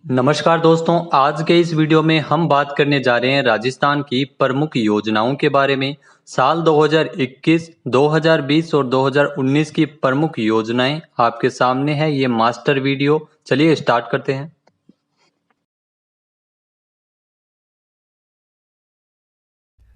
नमस्कार दोस्तों, आज के इस वीडियो में हम बात करने जा रहे हैं राजस्थान की प्रमुख योजनाओं के बारे में। साल 2021, 2020 और 2019 की प्रमुख योजनाएं आपके सामने है। ये मास्टर वीडियो, चलिए स्टार्ट करते हैं।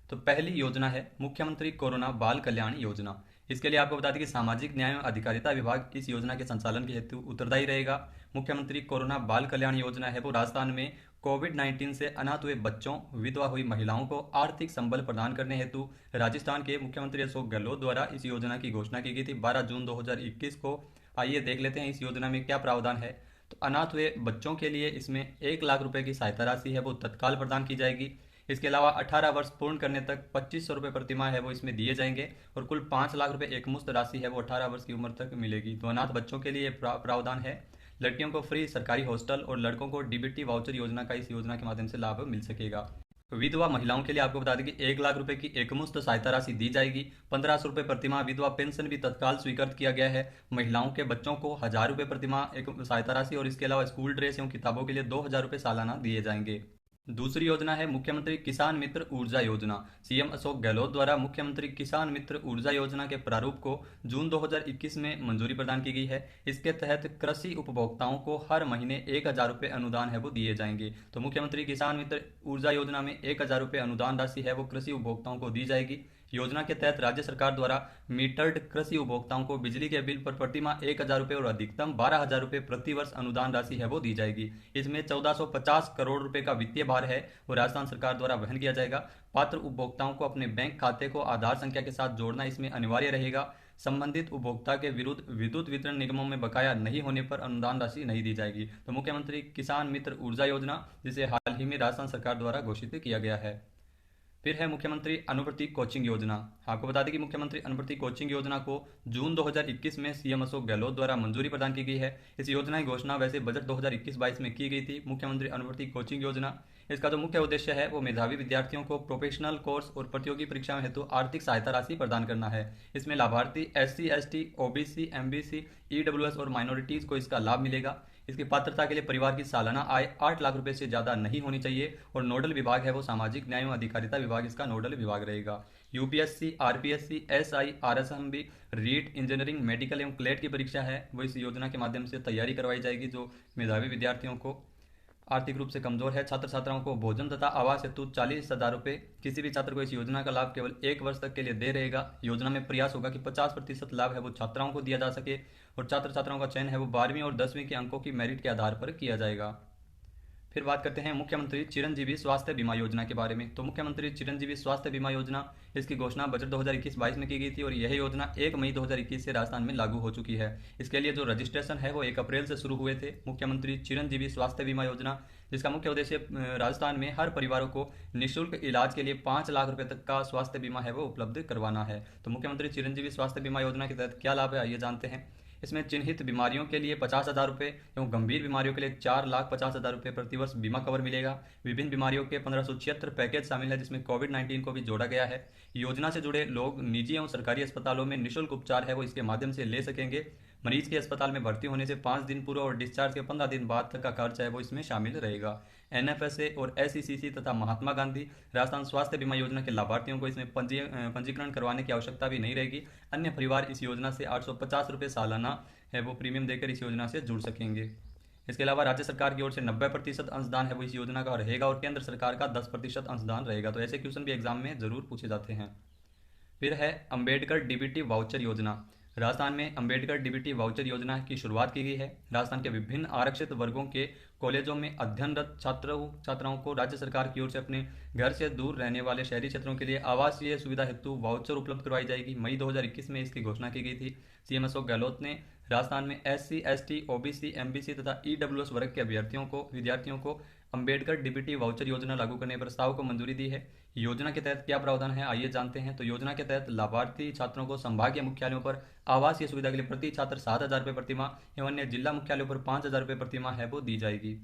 तो पहली योजना है मुख्यमंत्री कोरोना बाल कल्याण योजना। इसके लिए आपको बता दें कि सामाजिक न्याय एवं अधिकारिता विभाग इस योजना के संचालन के हेतु उत्तरदायी रहेगा। मुख्यमंत्री कोरोना बाल कल्याण योजना है वो राजस्थान में कोविड-19 से अनाथ हुए बच्चों, विधवा हुई महिलाओं को आर्थिक संबल प्रदान करने हेतु राजस्थान के मुख्यमंत्री अशोक गहलोत द्वारा इस योजना की घोषणा की गई थी 12 जून 2021 को। आइए देख लेते हैं इस योजना में क्या प्रावधान है। तो अनाथ हुए बच्चों के लिए इसमें 1 लाख रुपए की सहायता राशि है वो तत्काल प्रदान की जाएगी। इसके अलावा 18 वर्ष पूर्ण करने तक 2500 रुपये प्रतिमाह है वो इसमें दिए जाएंगे और कुल 5 लाख रुपए एक मुश्त राशि है वो 18 वर्ष की उम्र तक मिलेगी। तो अनाथ बच्चों के लिए प्रावधान है। लड़कियों को फ्री सरकारी हॉस्टल और लड़कों को डीबीटी वाउचर योजना का इस योजना के माध्यम से लाभ मिल सकेगा। विधवा महिलाओं के लिए आपको बता दें कि 1 लाख रुपए की एकमुश्त सहायता राशि दी जाएगी। 1500 रुपये प्रतिमाह विधवा पेंशन भी तत्काल स्वीकृत किया गया है। महिलाओं के बच्चों को 1000 रुपये प्रतिमाह एक सहायता राशि और इसके अलावा स्कूल ड्रेस एवं किताबों के लिए 2000 रुपये सालाना दिए जाएंगे। दूसरी योजना है मुख्यमंत्री किसान मित्र ऊर्जा योजना। सीएम अशोक गहलोत द्वारा मुख्यमंत्री किसान मित्र ऊर्जा योजना के प्रारूप को जून 2021 में मंजूरी प्रदान की गई है। इसके तहत कृषि उपभोक्ताओं को हर महीने 1000 रुपये अनुदान है वो दिए जाएंगे। तो मुख्यमंत्री किसान मित्र ऊर्जा योजना में 1000 रुपये अनुदान राशि है वो कृषि उपभोक्ताओं को दी जाएगी। योजना के तहत राज्य सरकार द्वारा मीटर्ड कृषि उपभोक्ताओं को बिजली के बिल पर प्रतिमाह 1000 रुपये और अधिकतम 12,000 रुपये प्रतिवर्ष अनुदान राशि है वो दी जाएगी। इसमें 1450 करोड़ रुपए का वित्तीय भार है वो राजस्थान सरकार द्वारा वहन किया जाएगा। पात्र उपभोक्ताओं को अपने बैंक खाते को आधार संख्या के साथ जोड़ना इसमें अनिवार्य रहेगा। संबंधित उपभोक्ता के विरुद्ध विद्युत वितरण निगमों में बकाया नहीं होने पर अनुदान राशि नहीं दी जाएगी। तो मुख्यमंत्री किसान मित्र ऊर्जा योजना, जिसे हाल ही में राजस्थान सरकार द्वारा घोषित किया गया है। फिर है मुख्यमंत्री अनुवृत्ति कोचिंग योजना। आपको बता दें कि मुख्यमंत्री अनुवृत्ति कोचिंग योजना को जून 2021 में सीएम अशोक गहलोत द्वारा मंजूरी प्रदान की गई है। इस योजना की घोषणा वैसे बजट 2021-22 में की गई थी। मुख्यमंत्री अनुवृत्ति कोचिंग योजना, इसका जो मुख्य उद्देश्य है वो मेधावी विद्यार्थियों को प्रोफेशनल कोर्स और प्रतियोगी परीक्षाओं हेतु आर्थिक सहायता राशि प्रदान करना है। इसमें लाभार्थी SC ST OBC MBC EWS और माइनॉरिटीज को इसका लाभ मिलेगा। इसकी पात्रता के लिए परिवार की सालाना आय 8 लाख रुपए से ज़्यादा नहीं होनी चाहिए और नोडल विभाग है वो सामाजिक न्याय एवं अधिकारिता विभाग इसका नोडल विभाग रहेगा। UPSC RPSC SI RSMB REET engineering medical एवं क्लेट की परीक्षा है वो इस योजना के माध्यम से तैयारी करवाई जाएगी। जो मेधावी विद्यार्थियों को आर्थिक रूप से कमजोर है छात्र छात्राओं को भोजन तथा आवास हेतु 40,000 रुपये किसी भी छात्र को इस योजना का लाभ केवल 1 वर्ष तक के लिए दे रहेगा। योजना में प्रयास होगा कि 50% लाभ है वो छात्राओं को दिया जा सके और छात्र छात्राओं का चयन है वो 12वीं और 10वीं के अंकों की मेरिट के आधार पर किया जाएगा। फिर बात करते हैं मुख्यमंत्री चिरंजीवी स्वास्थ्य बीमा योजना के बारे में। तो मुख्यमंत्री चिरंजीवी स्वास्थ्य बीमा योजना, इसकी घोषणा बजट 2021-22 में की गई थी और यह योजना 1 मई 2021 से राजस्थान में लागू हो चुकी है। इसके लिए जो रजिस्ट्रेशन है वो 1 अप्रैल से शुरू हुए थे। मुख्यमंत्री चिरंजीवी स्वास्थ्य बीमा योजना, जिसका मुख्य उद्देश्य राजस्थान में हर परिवारों को निःशुल्क इलाज के लिए 5 लाख रुपए तक का स्वास्थ्य बीमा है वो उपलब्ध करवाना है। तो मुख्यमंत्री चिरंजीवी स्वास्थ्य बीमा योजना के तहत क्या लाभ है आइए जानते हैं। इसमें चिन्हित बीमारियों के लिए 50,000 रुपये एवं गंभीर बीमारियों के लिए 4,50,000 रुपये प्रतिवर्ष बीमा कवर मिलेगा। विभिन्न बीमारियों के 1576 पैकेज शामिल है जिसमें कोविड-19 को भी जोड़ा गया है। योजना से जुड़े लोग निजी एवं सरकारी अस्पतालों में निःशुल्क उपचार है वो इसके माध्यम से ले सकेंगे। मरीज के अस्पताल में भर्ती होने से 5 दिन पूर्व और डिस्चार्ज के 15 दिन बाद तक का खर्च है वो इसमें शामिल रहेगा। NFSA और SECC तथा महात्मा गांधी राजस्थान स्वास्थ्य बीमा योजना के लाभार्थियों को इसमें पंजीकरण करवाने की आवश्यकता भी नहीं रहेगी। अन्य परिवार इस योजना से 850 रुपये सालाना है वो प्रीमियम देकर इस योजना से जुड़ सकेंगे। इसके अलावा राज्य सरकार की ओर से 90% अंशदान है वो इस योजना का रहेगा और केंद्र सरकार का 10% अंशदान रहेगा। तो ऐसे क्वेश्चन भी एग्जाम में जरूर पूछे जाते हैं। फिर है अंबेडकर डीबीटी वाउचर योजना। राजस्थान में अंबेडकर डीबीटी वाउचर योजना की शुरुआत की गई है। राजस्थान के विभिन्न आरक्षित वर्गों के कॉलेजों में अध्ययनरत छात्राओं को राज्य सरकार की ओर से अपने घर से दूर रहने वाले शहरी क्षेत्रों के लिए आवासीय सुविधा हेतु वाउचर उपलब्ध करवाई जाएगी। मई 2021 में इसकी घोषणा की गई थी। सीएम अशोक गहलोत ने राजस्थान में SC ST OBC MBC तथा EWS वर्ग के विद्यार्थियों को अंबेडकर डीबीटी वाउचर योजना लागू करने प्रस्ताव को मंजूरी दी है। योजना के तहत क्या प्रावधान है आइए जानते हैं। तो योजना के तहत लाभार्थी छात्रों को संभागीय मुख्यालयों पर आवासीय सुविधा के लिए प्रति छात्र 7,000 रुपये प्रतिमाह एवं अन्य जिला मुख्यालयों पर 5,000 रुपये प्रतिमाह है वो दी जाएगी।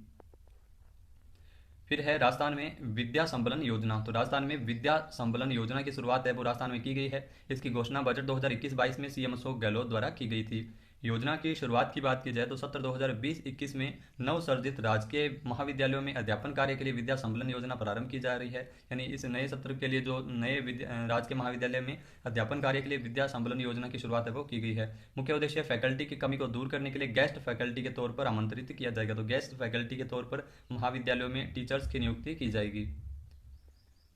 फिर है राजस्थान में विद्या संबलन योजना। तो राजस्थान में विद्या संबलन योजना की शुरुआत है वो राजस्थान में की गई है। इसकी घोषणा बजट 2021-22 में सीएम अशोक गहलोत द्वारा की गई थी। योजना की शुरुआत की बात की जाए तो सत्र 2020-21 में नवसर्जित राजकीय महाविद्यालयों में अध्यापन कार्य के लिए विद्या संबलन योजना प्रारंभ की जा रही है। यानी इस नए सत्र के लिए जो नए राजकीय महाविद्यालय में अध्यापन कार्य के लिए विद्या संबलन योजना की शुरुआत है वो की गई है। मुख्य उद्देश्य फैकल्टी की कमी को दूर करने के लिए गेस्ट फैकल्टी के तौर पर आमंत्रित किया जाएगा। तो गेस्ट फैकल्टी के तौर पर महाविद्यालयों में टीचर्स की नियुक्ति की जाएगी।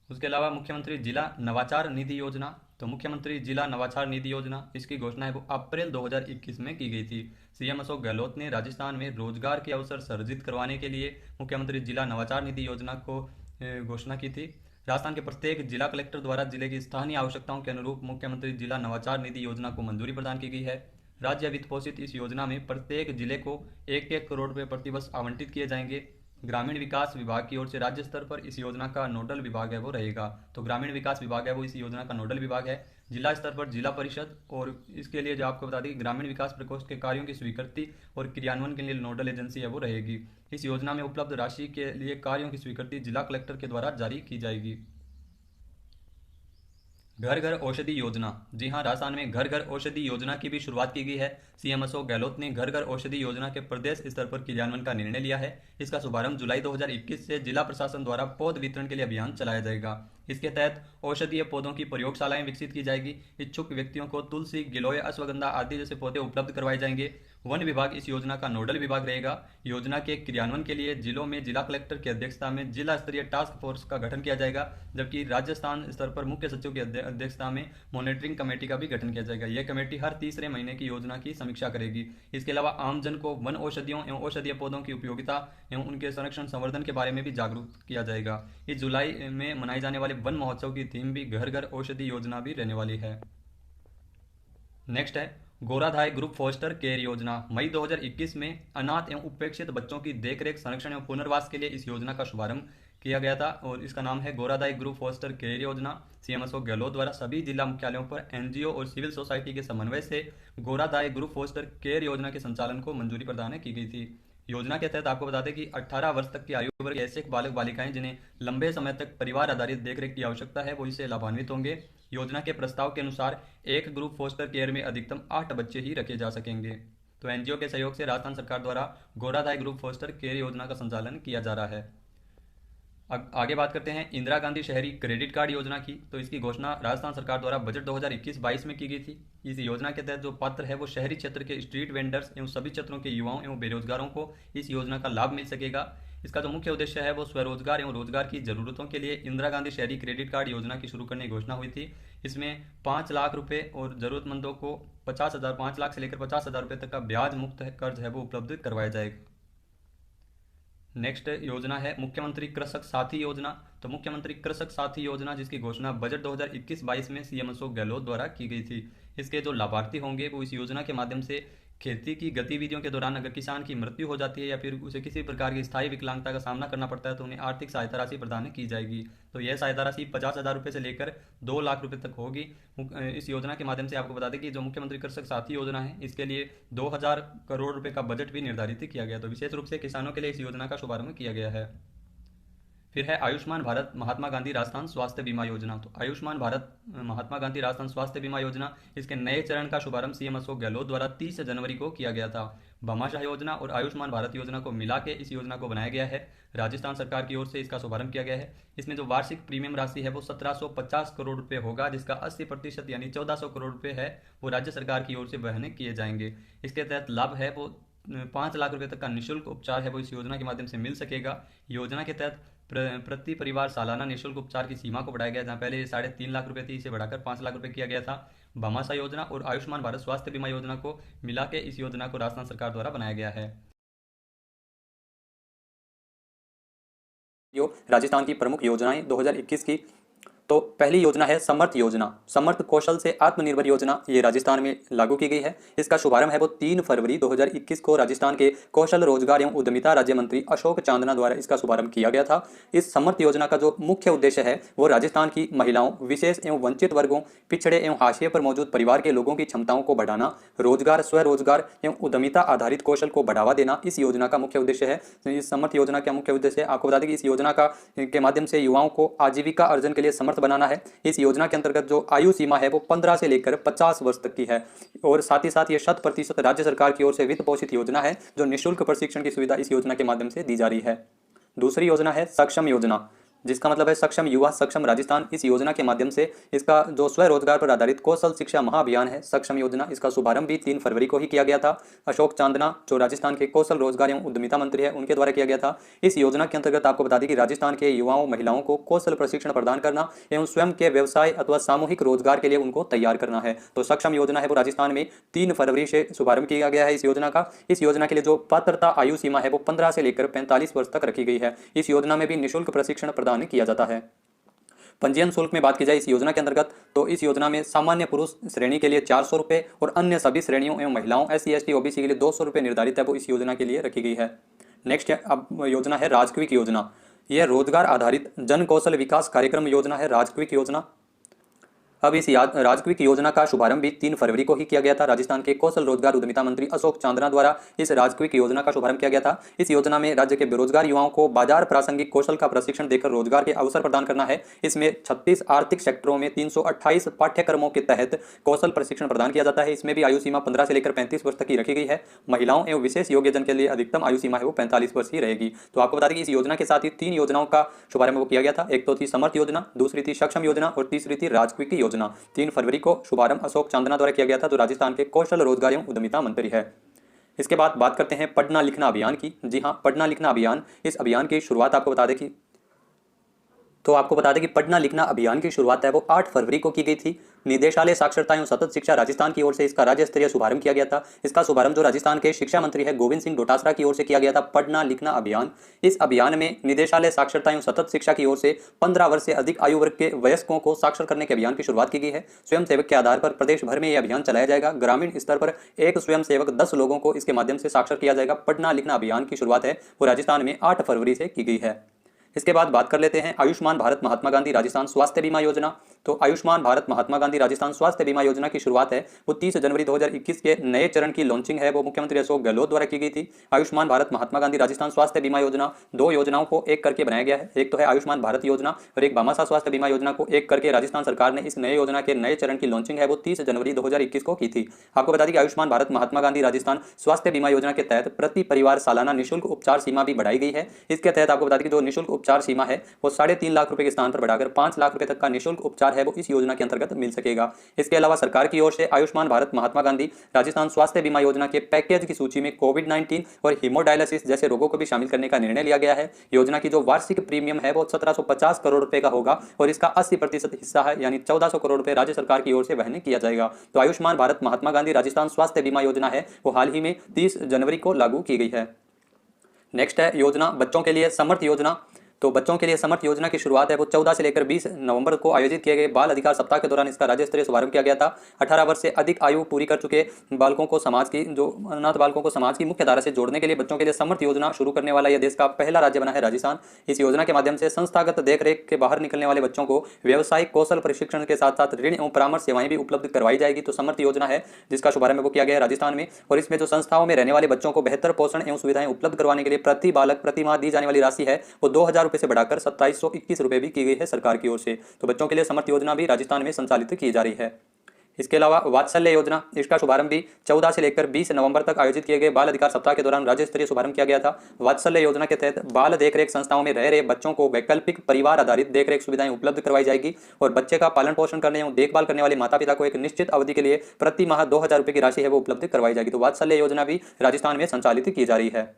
उसके अलावा मुख्यमंत्री जिला नवाचार निधि योजना, तो मुख्यमंत्री जिला नवाचार निधि योजना इसकी घोषणा है वो अप्रैल 2021 में की गई थी। सीएम अशोक गहलोत ने राजस्थान में रोजगार के अवसर सर्जित करवाने के लिए मुख्यमंत्री जिला नवाचार निधि योजना को घोषणा की थी। राजस्थान के प्रत्येक जिला कलेक्टर द्वारा जिले की स्थानीय आवश्यकताओं के अनुरूप मुख्यमंत्री जिला नवाचार निधि योजना को मंजूरी प्रदान की गई है। राज्य वित्त पोषित इस योजना में प्रत्येक जिले को 1-1 करोड़ रुपए प्रतिवर्ष आवंटित किए जाएंगे। ग्रामीण विकास विभाग की ओर से राज्य स्तर पर इस योजना का नोडल विभाग है वो रहेगा। तो ग्रामीण विकास विभाग है वो इस योजना का नोडल विभाग है। जिला स्तर पर जिला परिषद, और इसके लिए जो आपको बता दें ग्रामीण विकास प्रकोष्ठ के कार्यों की स्वीकृति और क्रियान्वयन के लिए नोडल एजेंसी है वो रहेगी। इस योजना में उपलब्ध राशि के लिए कार्यों की स्वीकृति जिला कलेक्टर के द्वारा जारी की जाएगी। घर घर औषधि योजना, जी हाँ, राजस्थान में घर घर औषधि योजना की भी शुरुआत की गई है। सीएम अशोक गहलोत ने घर घर औषधि योजना के प्रदेश स्तर पर क्रियान्वयन का निर्णय लिया है। इसका शुभारंभ जुलाई 2021 से जिला प्रशासन द्वारा पौध वितरण के लिए अभियान चलाया जाएगा। इसके तहत औषधीय पौधों की प्रयोगशालाएं विकसित की जाएगी। इच्छुक व्यक्तियों को तुलसी, गिलोय, अश्वगंधा आदि जैसे पौधे उपलब्ध करवाए जाएंगे। वन विभाग इस योजना का नोडल विभाग रहेगा। योजना के क्रियान्वयन के लिए जिलों में जिला कलेक्टर की अध्यक्षता में जिला स्तरीय टास्क फोर्स का गठन किया जाएगा, जबकि राजस्थान स्तर पर मुख्य सचिव की अध्यक्षता में मॉनिटरिंग कमेटी का भी गठन किया जाएगा। यह कमेटी हर तीसरे महीने की योजना की समीक्षा करेगी। इसके अलावा आमजन को वन औषधियों एवं औषधीय पौधों की उपयोगिता एवं उनके संरक्षण संवर्धन के बारे में भी जागरूक किया जाएगा। इस जुलाई में मनाए जाने वाले वन महोत्सव की थीम भी घर घर औषधि योजना भी रहने वाली है। नेक्स्ट है गोराधाय ग्रुप फोस्टर केयर योजना। मई 2021 में अनाथ एवं उपेक्षित बच्चों की देखरेख, संरक्षण एवं पुनर्वास के लिए इस योजना का शुभारंभ किया गया था और इसका नाम है गोराधाय ग्रुप फोस्टर केयर योजना। सीएम अशोक गहलोत द्वारा सभी जिला मुख्यालयों पर एनजीओ और सिविल सोसाइटी के समन्वय से गोराधाय ग्रुप फोस्टर केयर योजना के संचालन को मंजूरी प्रदान की गई थी। योजना के तहत आपको बता दें कि 18 वर्ष तक की आयु वर्ग ऐसे बालक बालिकाएं जिन्हें लंबे समय तक परिवार आधारित देखरेख की आवश्यकता है वो इससे लाभान्वित होंगे। योजना के प्रस्ताव के अनुसार एक ग्रुप फोस्टर केयर में अधिकतम 8 बच्चे ही रखे जा सकेंगे। तो एनजीओ के सहयोग से राजस्थान सरकार द्वारा गोराधाय ग्रुप फोस्टर केयर योजना का संचालन किया जा रहा है। आगे बात करते हैं इंदिरा गांधी शहरी क्रेडिट कार्ड योजना की। तो इसकी घोषणा राजस्थान सरकार द्वारा बजट 2021-22 में की गई थी। इस योजना के तहत जो पात्र है वो शहरी क्षेत्र के स्ट्रीट वेंडर्स एवं सभी क्षेत्रों के युवाओं एवं बेरोजगारों को इस योजना का लाभ मिल सकेगा। इसका जो मुख्य उद्देश्य है वो स्वरोजगार एवं रोजगार की जरूरतों के लिए इंदिरा गांधी शहरी क्रेडिट कार्ड योजना की शुरू करने की घोषणा हुई थी। इसमें 5 लाख रुपए और जरूरतमंदों को 5 लाख से लेकर 50,000 रुपए तक का ब्याज मुक्त कर्ज है वो उपलब्ध करवाया जाएगा। नेक्स्ट योजना है मुख्यमंत्री कृषक साथी योजना। तो मुख्यमंत्री कृषक साथी योजना जिसकी घोषणा बजट 2021-22 में सीएम अशोक गहलोत द्वारा की गई थी। इसके जो लाभार्थी होंगे वो इस योजना के माध्यम से खेती की गतिविधियों के दौरान अगर किसान की मृत्यु हो जाती है या फिर उसे किसी प्रकार की स्थायी विकलांगता का सामना करना पड़ता है तो उन्हें आर्थिक सहायता राशि प्रदान की जाएगी। तो यह सहायता राशि 50,000 रुपये से लेकर 2 लाख रुपए तक होगी। इस योजना के माध्यम से आपको बता दें कि जो मुख्यमंत्री कृषक साथी योजना है इसके लिए 2000 करोड़ रुपए का बजट भी निर्धारित किया गया। तो विशेष रूप से किसानों के लिए इस योजना का शुभारंभ किया गया है। फिर है आयुष्मान भारत महात्मा गांधी राजस्थान स्वास्थ्य बीमा योजना। तो आयुष्मान भारत महात्मा गांधी राजस्थान स्वास्थ्य बीमा योजना इसके नए चरण का शुभारंभ सीएम अशोक गहलोत द्वारा 30 जनवरी को किया गया था। भामाशाह योजना और आयुष्मान भारत योजना को मिला के इस योजना को बनाया गया है। राजस्थान सरकार की ओर से इसका शुभारंभ किया गया है। इसमें जो वार्षिक प्रीमियम राशि है वो 1750 करोड़ रुपए होगा, जिसका 80% यानी 1400 करोड़ रुपए है वो राज्य सरकार की ओर से वहन किए जाएंगे। इसके तहत लाभ है वो 5 लाख रुपए तक का निःशुल्क उपचार है वो इस योजना के माध्यम से मिल सकेगा। योजना के तहत प्रति परिवार सालाना निःशुल्क उपचार की सीमा को बढ़ाया गया, जहां पहले 3.5 लाख रुपए थी, इसे बढ़ाकर 5 लाख रुपए किया गया था। भामाशाह योजना और आयुष्मान भारत स्वास्थ्य बीमा योजना को मिला के इस योजना को राजस्थान सरकार द्वारा बनाया गया है। राजस्थान की प्रमुख योजनाएं 2021 की। तो पहली योजना है समर्थ योजना, समर्थ कौशल से आत्मनिर्भर योजना। ये राजस्थान में लागू की गई है। इसका शुभारंभ है वो 3 फरवरी 2021 को राजस्थान के कौशल रोजगार एवं उद्यमिता राज्य मंत्री अशोक चांदना द्वारा इसका शुभारंभ किया गया था। इस समर्थ योजना का जो मुख्य उद्देश्य है वो राजस्थान की महिलाओं, विशेष एवं वंचित वर्गों, पिछड़े एवं हाशिए पर मौजूद परिवार के लोगों की क्षमताओं को बढ़ाना, रोजगार, स्वरोजगार एवं उद्यमिता आधारित कौशल को बढ़ावा देना इस योजना का मुख्य उद्देश्य है। इस समर्थ योजना का मुख्य उद्देश्य आपको बता दें कि इस योजना के माध्यम से युवाओं को आजीविका अर्जन के लिए समर्थ समर्थ बनाना है। इस योजना के अंतर्गत जो आयु सीमा है वो 15 से लेकर 50 वर्ष तक की है और साथ ही साथ ये 100% राज्य सरकार की ओर से वित्त पोषित योजना है जो निःशुल्क प्रशिक्षण की सुविधा इस योजना के माध्यम से दी जा रही है। दूसरी योजना है सक्षम योजना, जिसका मतलब है सक्षम युवा सक्षम राजस्थान। इस योजना के माध्यम से इसका जो स्वरोजगार पर आधारित कौशल शिक्षा महाअभियान है सक्षम योजना, इसका शुभारंभ भी 3 फरवरी को ही किया गया था। अशोक चांदना जो राजस्थान के कौशल रोजगार एवं उद्यमिता मंत्री है उनके द्वारा किया गया था। इस योजना के अंतर्गत आपको बता दें कि राजस्थान के युवाओं महिलाओं को कौशल प्रशिक्षण प्रदान करना एवं स्वयं के व्यवसाय अथवा सामूहिक रोजगार के लिए उनको तैयार करना है। तो सक्षम योजना है वो राजस्थान में 3 फरवरी से शुभारंभ किया गया है इस योजना का। इस योजना के लिए जो पात्रता आयु सीमा है वो 15 से लेकर 45 वर्ष तक रखी गई है। इस योजना में भी निःशुल्क प्रशिक्षण प्रदान किया जाता है। पंजीयन शुल्क में बात की जाए इस योजना के अंतर्गत तो इस योजना में सामान्य पुरुष श्रेणी के लिए 400 रुपये और अन्य सभी श्रेणियों एवं महिलाओं SC ST OBC के लिए 200 रुपये निर्धारित है वो इस योजना के लिए रखी गई है। नेक्स्ट अब योजना है राजक्विक योजना। यह रोजगार आधारित जन कौशल विकास कार्यक्रम योजना है राजक्विक योजना। अब इस राजक्विक योजना का शुभारंभ भी 3 फरवरी को ही किया गया था। राजस्थान के कौशल रोजगार उद्यमिता मंत्री अशोक चांदना द्वारा इस राजक्विक योजना का शुभारंभ किया गया था। इस योजना में राज्य के बेरोजगार युवाओं को बाजार प्रासंगिक कौशल का प्रशिक्षण देकर रोजगार के अवसर प्रदान करना है। इसमें 36 आर्थिक सेक्टरों में 328 पाठ्यक्रमों के तहत कौशल प्रशिक्षण प्रदान किया जाता है। इसमें भी आयु सीमा 15 से लेकर 35 वर्ष तक की रखी गई है। महिलाओं एवं विशेष योग्यजन के लिए अधिकतम आयु सीमा है वो 45 वर्ष ही रहेगी। तो आपको बता दें कि इस योजना के साथ ही 3 योजनाओं का शुभारंभ किया गया था। एक तो थी समर्थ योजना, दूसरी थी सक्षम योजना और तीसरी थी राजक्विक योजना। 3 फरवरी को शुभारंभ अशोक चांदना द्वारा किया गया था जो राजस्थान के कौशल रोजगार एवं उद्यमिता मंत्री है। इसके बाद बात करते हैं पढ़ना लिखना अभियान की। जी हाँ, पढ़ना लिखना अभियान, इस अभियान की शुरुआत आपको बता दें कि पढ़ना लिखना अभियान की शुरुआत है वो 8 फरवरी को की गई थी। निदेशालय साक्षरता एवं सतत शिक्षा राजस्थान की ओर से इसका राज्य स्तरीय शुभारंभ किया गया था। इसका शुभारंभ जो राजस्थान के शिक्षा मंत्री है गोविंद सिंह डोटासरा की ओर से किया गया था। पढ़ना लिखना अभियान, इस अभियान में निदेशालय साक्षरता एवं सतत शिक्षा की ओर से 15 वर्ष से अधिक आयु वर्ग के वयस्कों को साक्षर करने के अभियान की शुरुआत की गई है। स्वयंसेवक के आधार पर प्रदेश भर में यह अभियान चलाया जाएगा। ग्रामीण स्तर पर एक स्वयंसेवक 10 लोगों को इसके माध्यम से साक्षर किया जाएगा। पढ़ना लिखना अभियान की शुरुआत है वो राजस्थान में 8 फरवरी से की गई है। इसके बाद बात कर लेते हैं आयुष्मान भारत महात्मा गांधी राजस्थान स्वास्थ्य बीमा योजना। तो आयुष्मान भारत महात्मा गांधी राजस्थान स्वास्थ्य बीमा योजना की शुरुआत है वो 30 जनवरी 2021 के नए चरण की लॉन्चिंग है वो मुख्यमंत्री अशोक गहलोत द्वारा की गई थी। आयुष्मान भारत महात्मा गांधी राजस्थान स्वास्थ्य बीमा योजना 2 योजनाओं को एक करके बनाया गया है। एक तो है आयुष्मान भारत योजना और एक भामाशाह स्वास्थ्य बीमा योजना को एक करके राजस्थान सरकार ने इस नए योजना के नए चरण की लॉन्चिंग है वो 30 जनवरी 2021 को की थी। आपको बता दें कि आयुष्मान भारत महात्मा गांधी राजस्थान स्वास्थ्य बीमा योजना के तहत प्रति परिवार सालाना निःशुल्क उपचार सीमा भी बढ़ाई गई है। इसके तहत आपको बता दें कि जो निःशुल्क उपचार सीमा है वो 3.5 लाख रुपए के स्थान पर बढ़ाकर 5 लाख रुपए तक का निःशुल्क उपचार है वो इस योजना के अंतर्गत मिल सकेगा। इसके अलावा सरकार की ओर से आयुष्मान भारत महात्मा गांधी राजस्थान स्वास्थ्य बीमा योजना के पैकेज की सूची में कोविड-19 और हीमोडायलिसिस जैसे रोगों को भी शामिल करने का निर्णय लिया गया है। योजना की जो वार्षिक प्रीमियम है वो 1750 करोड़ रुपए का होगा और इसका 80% हिस्सा है यानी 1400 करोड़ रुपए राज्य सरकार की ओर से वहन किया जाएगा। तो आयुष्मान भारत महात्मा गांधी राजस्थान स्वास्थ्य बीमा योजना है वो हाल ही में 30 जनवरी को लागू की गई है। नेक्स्ट है योजना बच्चों के लिए समर्थ योजना। तो बच्चों के लिए समर्थ योजना की शुरुआत है वो 14 से लेकर 20 नवंबर को आयोजित किए गए बाल अधिकार सप्ताह के दौरान इसका राज्य स्तरीय शुभारंभ किया गया था। 18 वर्ष से अधिक आयु पूरी कर चुके बालकों को समाज की जो अनाथ बालकों को समाज की मुख्य धारा से जोड़ने के लिए बच्चों के लिए समर्थ योजना शुरू करने वाला यह देश का पहला राज्य बना है राजस्थान। इस योजना के माध्यम से संस्थागत देखरेख के बाहर निकलने वाले बच्चों को व्यावसायिक कौशल प्रशिक्षण के साथ साथ ऋण एवं परामर्श सेवाएं भी उपलब्ध करवाई जाएगी। तो समर्थ योजना है जिसका शुभारंभ वो किया गया है राजस्थान में और इसमें जो संस्थाओं में रहने वाले बच्चों को बेहतर पोषण एवं सुविधाएं उपलब्ध करवाने के लिए प्रति बालक प्रति माह दी जाने वाली राशि है वो 2000 रुपए से बढ़ाकर 2721 रुपए भी की गई है सरकार की ओर से। तो बच्चों के लिए समर्थ योजना भी राजस्थान में संचालित की जा रही है। इसके अलावा वात्सल्य योजना, इसका शुभारंभ भी 14 से लेकर 20 नवंबर तक आयोजित किए गए बाल अधिकार सप्ताह के दौरान राज्य स्तरीय शुभारंभ किया गया था। वात्सल्य योजना के तहत बाल देखरेख संस्थाओं में रह रहे बच्चों को वैकल्पिक परिवार आधारित देखरेख सुविधाएं उपलब्ध करवाई जाएगी और बच्चे का पालन पोषण करने एवं देखभाल करने वाले माता पिता को एक निश्चित अवधि के लिए प्रति माह 2000 रुपए की राशि है वो उपलब्ध करवाई जाएगी। तो वात्सल्य योजना भी राजस्थान में संचालित की जा रही है।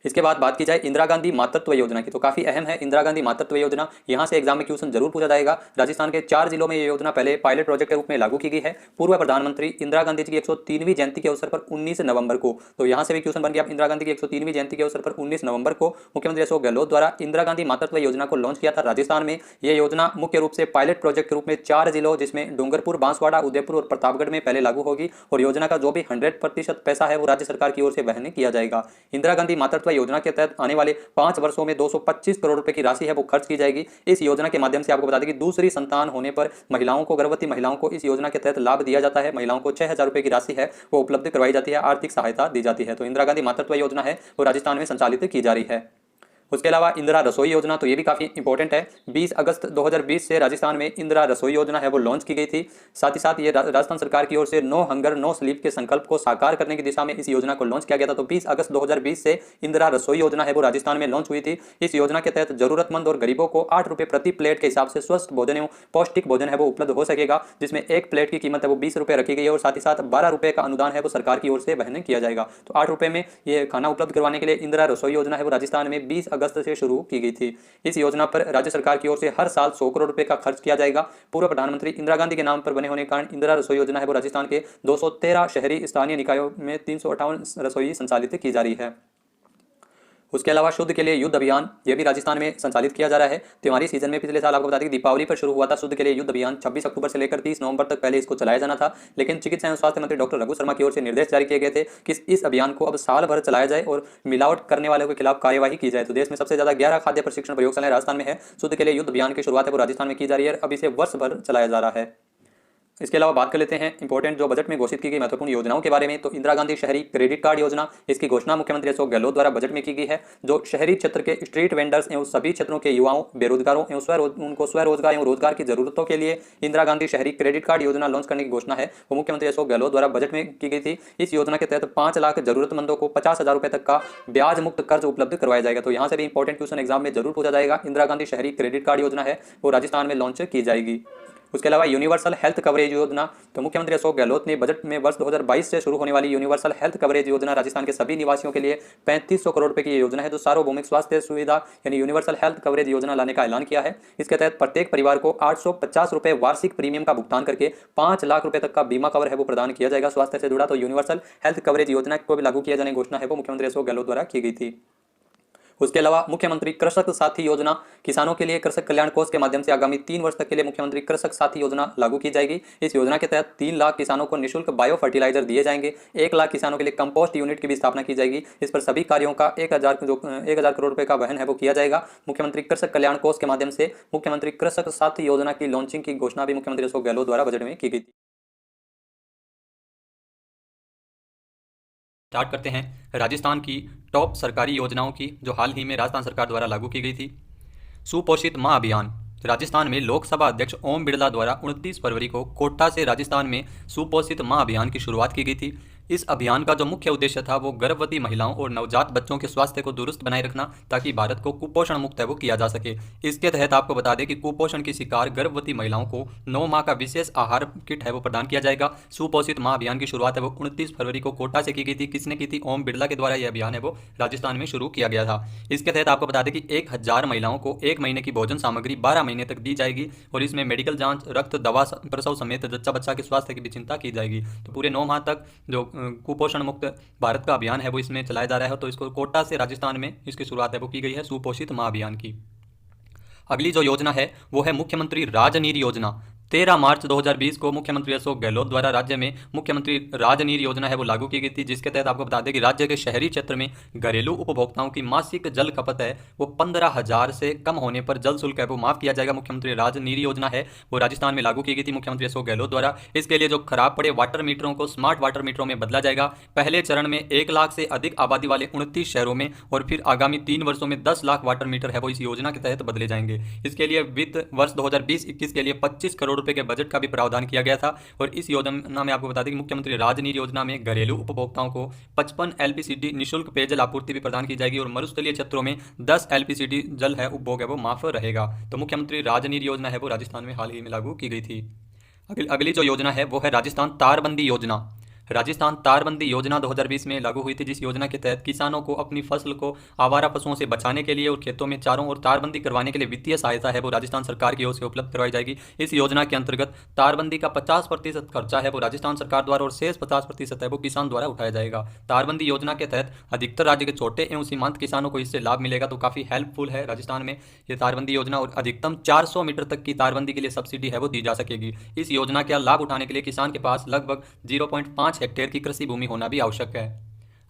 इसके बाद बात की जाए इंदिरा गांधी मातृत्व योजना की, तो काफी अहम है इंदिरा गांधी मातृत्व योजना। यहां से एग्जाम में क्वेश्चन जरूर पूछा जाएगा। राजस्थान के 4 जिलों में यह योजना पहले पायलट प्रोजेक्ट के रूप में लागू की गई है। पूर्व प्रधानमंत्री इंदिरा गांधी जी की 103वीं जयंती के अवसर पर 19 नवंबर को, तो यहां से भी क्वेश्चन बन गया। इंदिरा गांधी की 103वीं जयंती के अवसर पर 19 नवंबर को मुख्यमंत्री अशोक गहलोत द्वारा इंदिरा गांधी मातृत्व योजना को लॉन्च किया था राजस्थान में। यह योजना मुख्य रूप से पायलट प्रोजेक्ट के रूप में 4 जिलों जिसमें डूंगरपुर, बांसवाड़ा, उदयपुर और प्रतापगढ़ में पहले लागू होगी और योजना का जो भी 100% पैसा है वो राज्य सरकार की ओर से वहन किया जाएगा। इंदिरा गांधी मातृत्व योजना के तहत आने वाले 5 वर्षों में 225 करोड़ रुपए की राशि है वो खर्च की जाएगी। इस योजना के माध्यम से आपको बता दें कि दूसरी संतान होने पर महिलाओं को, गर्भवती महिलाओं को इस योजना के तहत लाभ दिया जाता है। महिलाओं को 6000 रुपए की राशि है वो उपलब्ध करवाई जाती है, आर्थिक सहायता दी जाती है। तो इंदिरा गांधी मातृत्व योजना है वो राजस्थान में संचालित की जा रही है। उसके अलावा इंदिरा रसोई योजना, तो ये भी काफ़ी इंपॉर्टेंट है। 20 अगस्त 2020 से राजस्थान में इंदिरा रसोई योजना है वो लॉन्च की गई थी। साथ ही साथ ये राजस्थान सरकार की ओर से नो हंगर नो स्लीप के संकल्प को साकार करने की दिशा में इस योजना को लॉन्च किया गया था। तो 20 अगस्त 2020 से इंदिरा रसोई योजना है वो राजस्थान में लॉन्च हुई थी। इस योजना के तहत जरूरतमंद और गरीबों को 8 रुपये प्रति प्लेट के हिसाब से स्वस्थ भोजन एवं पौष्टिक भोजन है वो उपलब्ध हो सकेगा, जिसमें एक प्लेट की कीमत है वो 20 रुपये रखी गई है और साथ ही साथ 12 रुपये का अनुदान है वो सरकार की ओर से वहन किया जाएगा। तो 8 रुपये में ये खाना उपलब्ध करवाने के लिए इंदिरा रसोई योजना है वो राजस्थान में 20 अगस्त से शुरू की गई थी। इस योजना पर राज्य सरकार की ओर से हर साल 100 करोड़ रुपए का खर्च किया जाएगा। पूर्व प्रधानमंत्री इंदिरा गांधी के नाम पर बने होने के कारण इंदिरा रसोई योजना है वो राजस्थान के 213 शहरी स्थानीय निकायों में 358 रसोई संचालित की जा रही है। उसके अलावा शुद्ध के लिए युद्ध अभियान, ये भी राजस्थान में संचालित किया जा रहा है। त्योहारी सीजन में पिछले साल आपको बता दें कि दीपावली पर शुरू हुआ था शुद्ध के लिए युद्ध अभियान। 26 अक्टूबर से लेकर 30 नवंबर तक पहले इसको चलाया जाना था, लेकिन चिकित्सा एवं स्वास्थ्य मंत्री डॉक्टर रघु शर्मा की ओर से निर्देश जारी किए गए थे कि इस अभियान को अब साल भर चलाया जाए और मिलावट करने वालों के खिलाफ कार्यवाही की जाए। तो देश में सबसे ज्यादा 11 खाद्य प्रशिक्षण प्रयोगशालाएं राजस्थान में है। शुद्ध के लिए युद्ध अभियान की शुरुआत है वो राजस्थान में की जा रही है। अब इसे वर्ष भर चलाया जा रहा है। इसके अलावा बात कर लेते हैं इंपॉर्टेंट जो बजट में घोषित की गई महत्वपूर्ण योजनाओं के बारे में। तो इंदिरा गांधी शहरी क्रेडिट कार्ड योजना, इसकी घोषणा मुख्यमंत्री अशोक गहलोत द्वारा बजट में की गई है। जो शहरी क्षेत्र के स्ट्रीट वेंडर्स एवं सभी क्षेत्रों के युवाओं, बेरोजगारों एवं उनको स्वरोजगार एवं रोजगार की जरूरतों के लिए इंदिरा गांधी शहरी क्रेडिट कार्ड योजना लॉन्च करने की घोषणा है वो मुख्यमंत्री अशोक गहलोत द्वारा बजट में की गई थी। इस योजना के तहत 5 लाख जरूरतमंदों को 50,000 रुपए तक का ब्याज मुक्त कर्ज उपलब्ध करवाया जाएगा। तो यहाँ से भी इंपॉर्टेंट क्वेश्चन एग्जाम में जरूर पूछा जाएगा। इंदिरा गांधी शहरी क्रेडिट कार्ड योजना है वो राजस्थान में लॉन्च की जाएगी। उसके अलावा यूनिवर्सल हेल्थ कवरेज योजना, तो मुख्यमंत्री अशोक गहलोत ने बजट में वर्ष 2022 से शुरू होने वाली यूनिवर्सल हेल्थ कवरेज योजना राजस्थान के सभी निवासियों के लिए 3500 करोड़ रुपए की योजना है। तो सार्वभौमिक स्वास्थ्य सुविधा यानी यूनिवर्सल हेल्थ कवरेज योजना लाने का ऐलान किया है। इसके तहत प्रत्येक परिवार को 850 रुपए वार्षिक प्रीमियम का भुगतान करके 5 लाख रुपए तक का बीमा कवर है वो प्रदान किया जाएगा स्वास्थ्य से जुड़ा। तो यूनिवर्सल हेल्थ कवरेज योजना को भी लागू किया जाने की घोषणा है वो मुख्यमंत्री अशोक गहलोत द्वारा की गई थी। उसके अलावा मुख्यमंत्री कृषक साथी योजना, किसानों के लिए कृषक कल्याण कोष के माध्यम से आगामी 3 वर्ष तक के लिए मुख्यमंत्री कृषक साथी योजना लागू की जाएगी। इस योजना के तहत 3 लाख किसानों को निःशुल्क बायो फर्टिलाइजर दिए जाएंगे। 1 लाख किसानों के लिए कंपोस्ट यूनिट की भी स्थापना की जाएगी। इस पर सभी कार्यों का 1,000 करोड़ रुपए का वहन है वो किया जाएगा। मुख्यमंत्री कृषक कल्याण कोष के माध्यम से मुख्यमंत्री कृषक साथी योजना की लॉन्चिंग की घोषणा भी मुख्यमंत्री अशोक गहलोत द्वारा बजट में की गई थी। स्टार्ट करते हैं राजस्थान की टॉप सरकारी योजनाओं की जो हाल ही में राजस्थान सरकार द्वारा लागू की गई थी। सुपोषित माँ अभियान, राजस्थान में लोकसभा अध्यक्ष ओम बिरला द्वारा 29 फरवरी को कोटा से राजस्थान में सुपोषित माँ अभियान की शुरुआत की गई थी। इस अभियान का जो मुख्य उद्देश्य था वो गर्भवती महिलाओं और नवजात बच्चों के स्वास्थ्य को दुरुस्त बनाए रखना ताकि भारत को कुपोषण मुक्त है वो किया जा सके। इसके तहत आपको बता दें कि कुपोषण की शिकार गर्भवती महिलाओं को 9 माह का विशेष आहार किट है वो प्रदान किया जाएगा। सुपोषित माँ अभियान की शुरुआत है वो 29 फरवरी को कोटा से की गई थी। किसने की थी? ओम बिरला के द्वारा यह अभियान है वो राजस्थान में शुरू किया गया था। इसके तहत आपको बता दें कि 1000 महिलाओं को 1 महीने की भोजन सामग्री 12 महीने तक दी जाएगी और इसमें मेडिकल जांच, रक्त, दवा, प्रसव समेत जच्चा बच्चा के स्वास्थ्य की भी चिंता की जाएगी। तो पूरे 9 माह तक जो कुपोषण मुक्त भारत का अभियान है वो इसमें चलाया जा रहा है। तो इसको कोटा से राजस्थान में इसकी शुरुआत है वो की गई है सुपोषित माँ अभियान की। अगली जो योजना है वो है मुख्यमंत्री राजनीर योजना। 13 मार्च 2020 को मुख्यमंत्री अशोक गहलोत द्वारा राज्य में मुख्यमंत्री राजनीर योजना है वो लागू की गई थी, जिसके तहत आपको बता दें कि राज्य के शहरी क्षेत्र में घरेलू उपभोक्ताओं की मासिक जल खपत है वो 15,000 से कम होने पर जल शुल्क है वो माफ किया जाएगा। मुख्यमंत्री राजनीर योजना है वो राजस्थान में लागू की गई थी मुख्यमंत्री अशोक गहलोत द्वारा। इसके लिए जो खराब पड़े वाटर मीटरों को स्मार्ट वाटर मीटरों में बदला जाएगा। पहले चरण में 1 लाख से अधिक आबादी वाले 29 शहरों में और फिर आगामी 3 वर्षों में 10 लाख वाटर मीटर है वो इस योजना के तहत बदले जाएंगे। इसके लिए वित्त वर्ष 2020-21 के लिए 25 करोड़ रुपए के बजट का भी प्रावधान किया गया था। और इस योजना में आपको बता दें कि मुख्यमंत्री राजनीर योजना में घरेलू उपभोक्ताओं को 55 एलपीसीडी निःशुल्क पेयजल आपूर्ति भी प्रदान की जाएगी और मरुस्थलीय क्षेत्रों में 10 एलपीसीडी जल है उपभोग है वो माफ रहेगा। तो मुख्यमंत्री राजनीर योजना है वो राजस्थान में हाल ही में लागू की गई थी। अगली जो योजना है वो है राजस्थान तारबंदी योजना। राजस्थान तारबंदी योजना 2020 में लागू हुई थी, जिस योजना के तहत किसानों को अपनी फसल को आवारा पशुओं से बचाने के लिए और खेतों में चारों ओर तारबंदी करवाने के लिए वित्तीय सहायता है वो राजस्थान सरकार की ओर से उपलब्ध करवाई जाएगी। इस योजना के अंतर्गत तारबंदी का 50% खर्चा है वो राजस्थान सरकार द्वारा और शेष 50% है वो किसान द्वारा उठाया जाएगा। तारबंदी योजना के तहत अधिकतर राज्य के छोटे एवं सीमांत किसानों को इससे लाभ मिलेगा, तो काफी हेल्पफुल है राजस्थान में ये तारबंदी योजना। और अधिकतम 400 मीटर तक की तारबंदी के लिए सब्सिडी है वो दी जा सकेगी। इस योजना का लाभ उठाने के लिए किसान के पास लगभग 0.5 हेक्टेयर की कृषि भूमि होना भी आवश्यक है।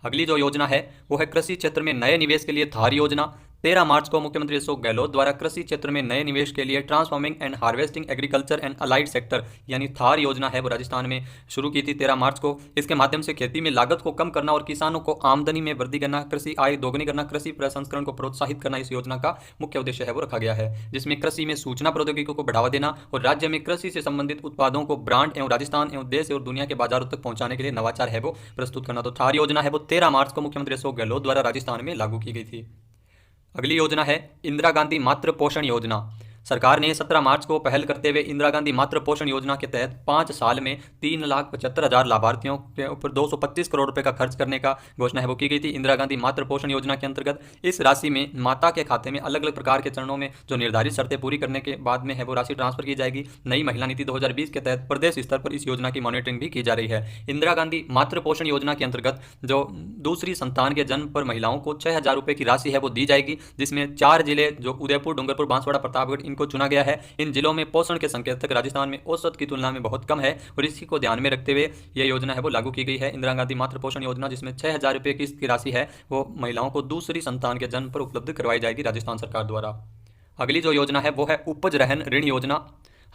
अगली जो योजना है वो है कृषि क्षेत्र में नए निवेश के लिए थार योजना। 13 मार्च को मुख्यमंत्री अशोक गहलोत द्वारा कृषि क्षेत्र में नए निवेश के लिए transforming and harvesting agriculture and allied sector यानी थार योजना है वो राजस्थान में शुरू की थी 13 मार्च को। इसके माध्यम से खेती में लागत को कम करना और किसानों को आमदनी में वृद्धि करना, कृषि आय दोगुनी करना, कृषि प्रसंस्करण को प्रोत्साहित करना इस योजना का मुख्य उद्देश्य है वो रखा गया है, जिसमें कृषि में सूचना प्रौद्योगिकी को बढ़ावा देना और राज्य में कृषि से संबंधित उत्पादों को ब्रांड एवं राजस्थान एवं देश और दुनिया के बाजारों तक पहुंचाने के लिए नवाचार है वो प्रस्तुत करना। तो थार योजना है वो 13 मार्च को मुख्यमंत्री अशोक गहलोत द्वारा राजस्थान में लागू की गई थी। अगली योजना है इंदिरा गांधी मातृ पोषण योजना। सरकार ने 17 मार्च को पहल करते हुए इंदिरा गांधी मातृ पोषण योजना के तहत 5 साल में 3,75,000 लाभार्थियों के ऊपर 225 करोड़ रुपए का खर्च करने का घोषणा है वो की गई थी। इंदिरा गांधी मातृ पोषण योजना के अंतर्गत इस राशि में माता के खाते में अलग अलग प्रकार के चरणों में जो निर्धारित शर्तें पूरी करने के बाद में है वो राशि ट्रांसफर की जाएगी। नई महिला नीति 2020 के तहत प्रदेश स्तर पर इस योजना की मॉनिटरिंग भी की जा रही है। इंदिरा गांधी मातृ पोषण योजना के अंतर्गत जो दूसरी संतान के जन्म पर महिलाओं को 6,000 रुपए की राशि है वो दी जाएगी, जिसमें 4 जिले जो उदयपुर, डूंगरपुर, बांसवाड़ा, प्रतापगढ़ इनको चुना गया है। इन जिलों में पोषण के संकेतक राजस्थान में औसत की तुलना में बहुत कम है और इसी को ध्यान में रखते हुए यह योजना है वो लागू की गई है, इंदिरा गांधी मातृ पोषण योजना, जिसमें 6,000 रुपए की राशि है वो महिलाओं को दूसरी संतान के जन्म पर उपलब्ध करवाई जाएगी राजस्थान सरकार द्वारा। अगली जो योजना है वो है उपज रहन ऋण योजना।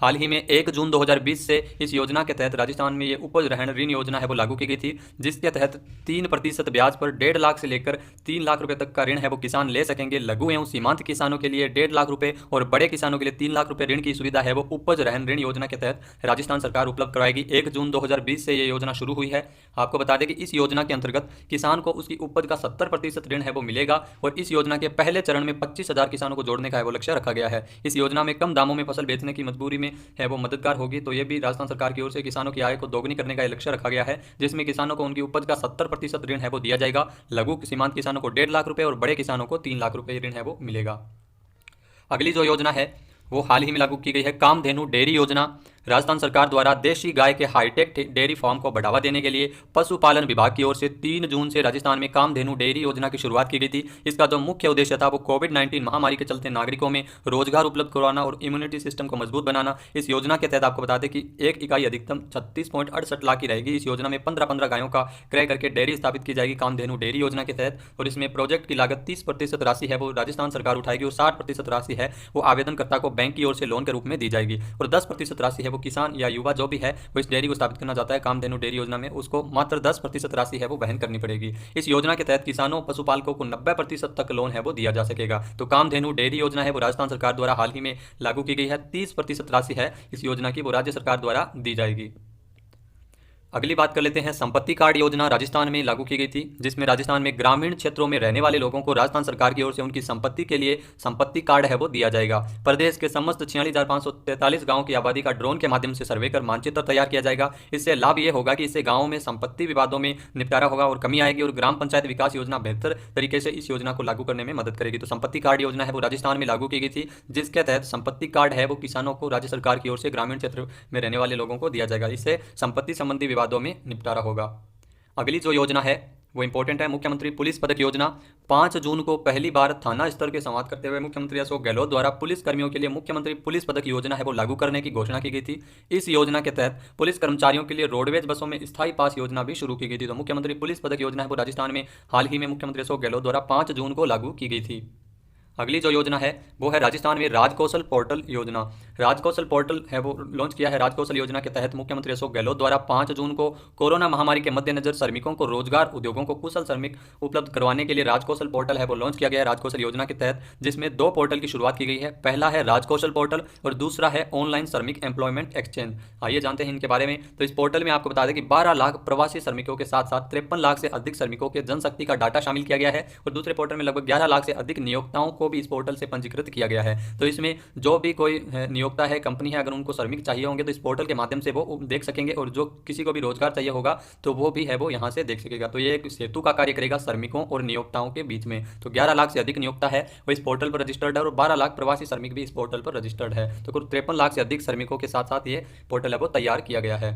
हाल ही में 1 जून 2020 से इस योजना के तहत राजस्थान में ये उपज रहन ऋण योजना है वो लागू की गई थी, जिसके तहत 3% ब्याज पर 1.5 लाख से लेकर 3 लाख रुपए तक का ऋण है वो किसान ले सकेंगे। लघु एवं सीमांत किसानों के लिए 1.5 लाख रुपए और बड़े किसानों के लिए 3 लाख रुपए ऋण की सुविधा है वो उपज रहन ऋण योजना के तहत राजस्थान सरकार उपलब्ध करवाएगी। 1 जून 2020 से ये योजना शुरू हुई है। आपको बता दें कि इस योजना के अंतर्गत किसान को उसकी उपज का 70% ऋण है वो मिलेगा और इस योजना के पहले चरण में 25,000 किसानों को जोड़ने का है वो लक्ष्य रखा गया है। इस योजना में कम दामों में फसल बेचने की मजबूरी में है वो मददगार होगी। तो ये भी राजस्थान सरकार की ओर से किसानों की आय को दोगुनी करने का लक्ष्य रखा गया है, जिसमें किसानों को उनकी उपज का 70% ऋण है वो दिया जाएगा। लघु सीमांत किसानों को 1.5 लाख रुपए और बड़े किसानों को 3 लाख रुपए ऋण है वो मिलेगा। अगली जो योजना है वो हाल ही में लागू की गई है, कामधेनु डेयरी योजना। राजस्थान सरकार द्वारा देशी गाय के हाईटेक डेयरी फार्म को बढ़ावा देने के लिए पशुपालन विभाग की ओर से 3 जून से राजस्थान में कामधेनु डेयरी योजना की शुरुआत की गई थी। इसका जो मुख्य उद्देश्य था वो कोविड-19 महामारी के चलते नागरिकों में रोजगार उपलब्ध करवाना और इम्यूनिटी सिस्टम को मजबूत बनाना। इस योजना के तहत आपको बता दें कि एक इकाई अधिकतम 36.68 लाख की रहेगी। इस योजना में 15-15 गायों का क्रय करके डेयरी स्थापित की जाएगी कामधेनु डेयरी योजना के तहत, और इसमें प्रोजेक्ट की लागत 30% राशि है वो राजस्थान सरकार उठाएगी और 60% राशि है वो आवेदनकर्ता को बैंक की ओर से लोन के रूप में दी जाएगी और 10% राशि है वो किसान या युवा जो भी है वो इस डेयरी को स्थापित करना चाहता है कामधेनु डेयरी योजना में, उसको मात्र 10% राशि है वो वहन करनी पड़ेगी। इस योजना के तहत किसानों पशुपालकों को 90% तक लोन है वो दिया जा सकेगा। तो कामधेनु डेयरी योजना है वो राजस्थान सरकार द्वारा हाल ही में लागू की गई है। 30% राशि है इस योजना की वो राज्य सरकार द्वारा दी जाएगी। अगली बात कर लेते हैं, संपत्ति कार्ड योजना राजस्थान में लागू की गई थी, जिसमें राजस्थान में ग्रामीण क्षेत्रों में रहने वाले लोगों को राजस्थान सरकार की ओर से उनकी संपत्ति के लिए संपत्ति कार्ड है वो दिया जाएगा। प्रदेश के समस्त 46,543 गांवों की आबादी का ड्रोन के माध्यम से सर्वे कर मानचित्र तैयार किया जाएगा। इससे लाभ ये होगा कि इससे गाँवों में संपत्ति विवादों में निपटारा होगा और कमी आएगी और ग्राम पंचायत विकास योजना बेहतर तरीके से इस योजना को लागू करने में मदद करेगी। तो संपत्ति कार्ड योजना है वो राजस्थान में लागू की गई थी, जिसके तहत संपत्ति कार्ड है वो किसानों को राज्य सरकार की ओर से ग्रामीण क्षेत्र में रहने वाले लोगों को दिया जाएगा। इससे संपत्ति संबंधी विवादों में निपटारा होगा। अगली जो योजना है वो इंपॉर्टेंट है, मुख्यमंत्री पुलिस पदक योजना। 5 जून को पहली बार थाना स्तर के संवाद करते हुए मुख्यमंत्री अशोक गहलोत द्वारा पुलिस कर्मियों के लिए मुख्यमंत्री पुलिस पदक योजना है वो लागू करने की घोषणा की गई थी। इस योजना के तहत पुलिस कर्मचारियों के लिए रोडवेज बसों में स्थायी पास योजना भी शुरू की गई थी। तो मुख्यमंत्री पुलिस पदक योजना है वो राजस्थान में हाल ही में मुख्यमंत्री अशोक गहलोत द्वारा 5 जून को लागू की गई थी। अगली जो योजना है वो है राजस्थान में राजकौशल पोर्टल योजना। राजकौशल पोर्टल है वो लॉन्च किया है। राजकौशल योजना के तहत मुख्यमंत्री अशोक गहलोत द्वारा 5 जून को कोरोना महामारी के मद्देनजर श्रमिकों को रोजगार, उद्योगों को कुशल श्रमिक उपलब्ध करवाने के लिए राजकौशल पोर्टल है वो लॉन्च किया गया है राजकौशल योजना के तहत, जिसमें 2 पोर्टल की शुरुआत की गई है। पहला है राजकौशल पोर्टल और दूसरा है ऑनलाइन श्रमिक एम्प्लॉयमेंट एक्सचेंज। आइए जानते हैं इनके बारे में। तो इस पोर्टल में आपको बता दें कि 12 लाख प्रवासी श्रमिकों के साथ साथ 53 लाख से अधिक श्रमिकों के जनशक्ति का डाटा शामिल किया गया है और दूसरे पोर्टल में लगभग 11 लाख से अधिक नियोक्ताओं को भी इस पोर्टल से पंजीकृत किया गया है। तो इसमें जो भी कोई नियोक्ता है, कंपनी है, अगर उनको श्रमिक चाहिए होंगे तो इस पोर्टल के माध्यम से वो देख सकेंगे और जो किसी को भी रोजगार चाहिए होगा तो वो भी है वो यहाँ से देख सकेगा। तो ये एक सेतु का कार्य करेगा श्रमिकों और नियोक्ताओं के बीच में। तो 11 लाख से अधिक नियोक्ता है वो इस पोर्टल पर रजिस्टर्ड है और 12 लाख प्रवासी श्रमिक भी इस पोर्टल पर रजिस्टर्ड है। तो कुल 53 लाख से अधिक श्रमिकों के साथ साथ ये पोर्टल है वो तैयार किया गया है।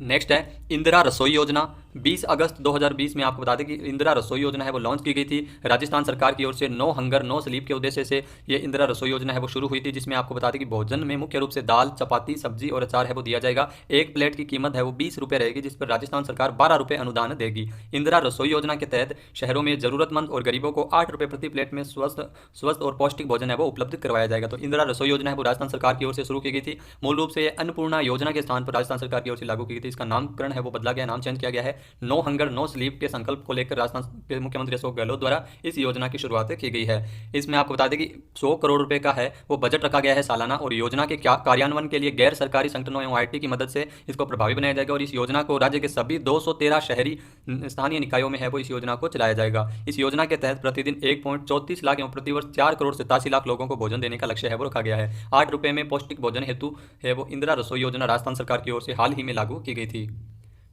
नेक्स्ट है इंदिरा रसोई योजना। 20 अगस्त 2020 में आपको बता दें कि इंदिरा रसोई योजना है वो लॉन्च की गई थी राजस्थान सरकार की ओर से। नो हंगर नो स्लीप के उद्देश्य से ये इंदिरा रसोई योजना है वो शुरू हुई थी, जिसमें आपको बता दें कि भोजन में मुख्य रूप से दाल, चपाती, सब्जी और अचार है वो दिया जाएगा। एक प्लेट की कीमत है वो 20 रुपये रहेगी, जिस पर राजस्थान सरकार 12 रुपये अनुदान देगी। इंदिरा रसोई योजना के तहत शहरों में जरूरतमंद और गरीबों को 8 रुपये प्रति प्लेट में स्वस्थ और पौष्टिक भोजन है वो उपलब्ध करवाया जाएगा। तो इंदिरा रसोई योजना है वो राजस्थान सरकार की ओर से शुरू की गई थी। मूल रूप से अन्नपूर्णा योजना के स्थान पर राजस्थान सरकार की ओर से लागू की गई थी। इसका नामकरण है वो बदला गया, नाम चेंज किया गया है। नो हंगर नो स्लीप के संकल्प को लेकर राजस्थान के मुख्यमंत्री अशोक गहलोत द्वारा इस योजना की शुरुआत की गई है। इसमें आपको बता दें कि 100 करोड़ रुपए का है वो बजट रखा गया है सालाना, और योजना के कार्यान्वयन के लिए गैर सरकारी संगठनों एवं आईटी की मदद से इसको प्रभावी बनाया जाएगा। और इस योजना को राज्य के सभी 213 शहरी स्थानीय निकायों में है वो इस योजना को चलाया जाएगा। इस योजना के तहत प्रतिदिन 1.34 लाख एवं प्रतिवर्ष 4 करोड़ 87 लाख लोगों को भोजन देने का लक्ष्य है वो रखा गया है। 8 रुपए में पौष्टिक भोजन हेतु है वो इंदिरा रसोई योजना राजस्थान सरकार की ओर से हाल ही में लागू की गई थी।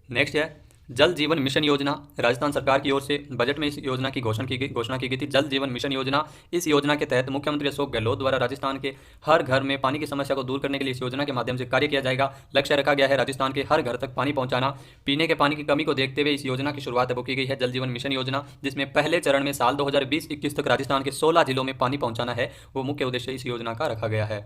नेक्स्ट है जल जीवन मिशन योजना। राजस्थान सरकार की ओर से बजट में इस योजना की घोषणा की गई थी, जल जीवन मिशन योजना। इस योजना के तहत मुख्यमंत्री अशोक गहलोत द्वारा राजस्थान के हर घर में पानी की समस्या को दूर करने के लिए इस योजना के माध्यम से कार्य किया जाएगा। लक्ष्य रखा गया है राजस्थान के हर घर तक पानी पहुंचाना। पीने के पानी की कमी को देखते हुए इस योजना की शुरुआत की गई है, जल जीवन मिशन योजना, जिसमें पहले चरण में साल 2020-21 तक राजस्थान के 16 जिलों में पानी पहुंचाना है वो मुख्य उद्देश्य इस योजना का रखा गया है।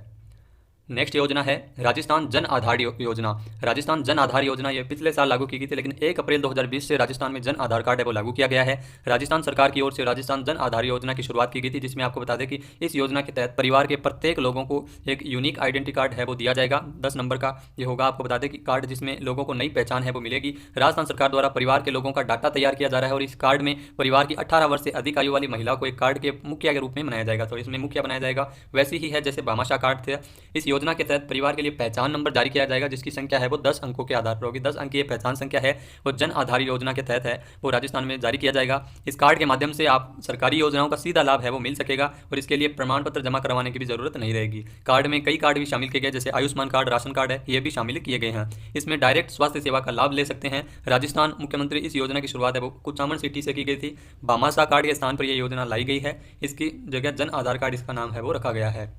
नेक्स्ट योजना है राजस्थान जन आधार योजना। राजस्थान जन आधार योजना ये पिछले साल लागू की गई थी, लेकिन 1 अप्रैल 2020 से राजस्थान में जन आधार कार्ड है वो लागू किया गया है। राजस्थान सरकार की ओर से राजस्थान जन आधार योजना की शुरुआत की गई थी, जिसमें आपको बता दें कि इस योजना के तहत परिवार के प्रत्येक लोगों को एक यूनिक आइडेंटिटी कार्ड है वो दिया जाएगा। 10 नंबर का ये होगा। आपको बता दें कि कार्ड जिसमें लोगों को नई पहचान है वो मिलेगी। राजस्थान सरकार द्वारा परिवार के लोगों का डाटा तैयार किया जा रहा है, और इस कार्ड में परिवार की 18 वर्ष से अधिक आयु वाली महिला को एक कार्ड के मुखिया के रूप में बनाया जाएगा। तो इसमें मुखिया बनाया जाएगा वैसी ही है जैसे भामाशाह कार्ड थे। इस योजना के तहत परिवार के लिए पहचान नंबर जारी किया जाएगा, जिसकी संख्या है वो 10 अंकों के आधार पर होगी। 10 अंकीय पहचान संख्या है वो जन आधार योजना के तहत है वो राजस्थान में जारी किया जाएगा। इस कार्ड के माध्यम से आप सरकारी योजनाओं का सीधा लाभ है वो मिल सकेगा, और इसके लिए प्रमाण पत्र जमा करवाने की भी जरूरत नहीं रहेगी। कार्ड में कई कार्ड भी शामिल किए गए, जैसे आयुष्मान कार्ड, राशन कार्ड है, ये भी शामिल किए गए हैं। इसमें डायरेक्ट स्वास्थ्य सेवा का लाभ ले सकते हैं। राजस्थान मुख्यमंत्री इस योजना की शुरुआत है वो कुचामन सिटी से की गई थी। भामाशाह कार्ड के स्थान पर यह योजना लाई गई है। इसकी जगह जन आधार कार्ड इसका नाम है वो रखा गया है।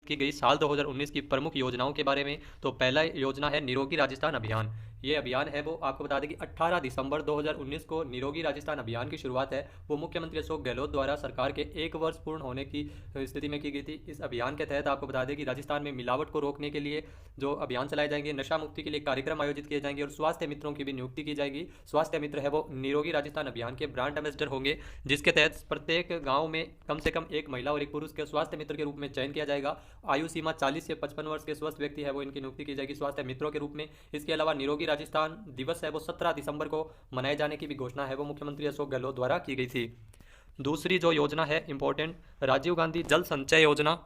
की गई साल 2019 की प्रमुख योजनाओं के बारे में, तो पहला योजना है निरोगी राजस्थान अभियान। ये अभियान है वो आपको बता दें कि 18 दिसंबर 2019 को निरोगी राजस्थान अभियान की शुरुआत है वो मुख्यमंत्री अशोक गहलोत द्वारा सरकार के 1 वर्ष पूर्ण होने की स्थिति में की गई थी। इस अभियान के तहत आपको बता दें कि राजस्थान में मिलावट को रोकने के लिए जो अभियान चलाए जाएंगे, नशा मुक्ति के लिए कार्यक्रम आयोजित किए जाएंगे, और स्वास्थ्य मित्रों की भी नियुक्ति की जाएगी। स्वास्थ्य मित्र है वो निरोगी राजस्थान अभियान के ब्रांड एम्बेसडर होंगे, जिसके तहत प्रत्येक गाँव में कम से कम एक महिला और एक पुरुष के स्वास्थ्य मित्र के रूप में चयन किया जाएगा। आयु सीमा 40 से 55 वर्ष के स्वस्थ व्यक्ति है वो इनकी नियुक्ति की जाएगी स्वास्थ्य मित्रों के रूप में। इसके अलावा निरोगी राजस्थान दिवस है वो 17 दिसंबर को मनाए जाने की भी घोषणा है वो मुख्यमंत्री अशोक गहलोत द्वारा की गई थी। दूसरी जो योजना है इंपॉर्टेंट, राजीव गांधी जल संचय योजना।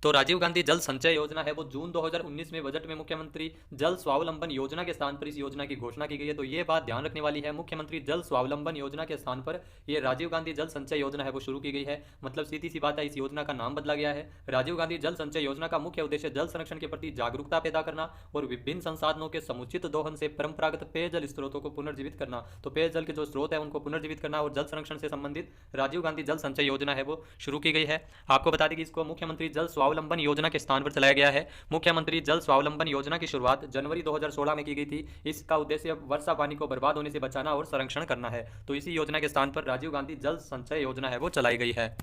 तो राजीव गांधी जल संचय योजना है वो जून 2019 में बजट में मुख्यमंत्री जल स्वावलंबन योजना के स्थान पर इस योजना की घोषणा की गई है। तो ये बात ध्यान रखने वाली है, मुख्यमंत्री जल स्वावलंबन योजना के स्थान पर ये राजीव गांधी जल संचय योजना है वो शुरू की गई है। मतलब सीधी सी बात है, इस योजना का नाम बदला गया है। राजीव गांधी जल संचय योजना का मुख्य उद्देश्य जल संरक्षण के प्रति जागरूकता पैदा करना और विभिन्न संसाधनों के समुचित दोहन से परंपरागत पेयजल स्रोतों को पुनर्जीवित करना। तो पेयजल के जो स्रोत है उनको पुनर्जीवित करना और जल संरक्षण से संबंधित राजीव गांधी जल संचय योजना है वो शुरू की गई है। आपको बता दें कि इसको मुख्यमंत्री जल स्वावलंबन योजना के स्थान पर चलाया गया है। मुख्यमंत्री जल स्वावलंबन योजना की शुरुआत जनवरी 2016 में की गई थी। इसका उद्देश्य वर्षा पानी को बर्बाद होने से बचाना और संरक्षण करना है। तो इसी योजना के स्थान पर राजीव गांधी जल संचय योजना है वो चलाई गई है।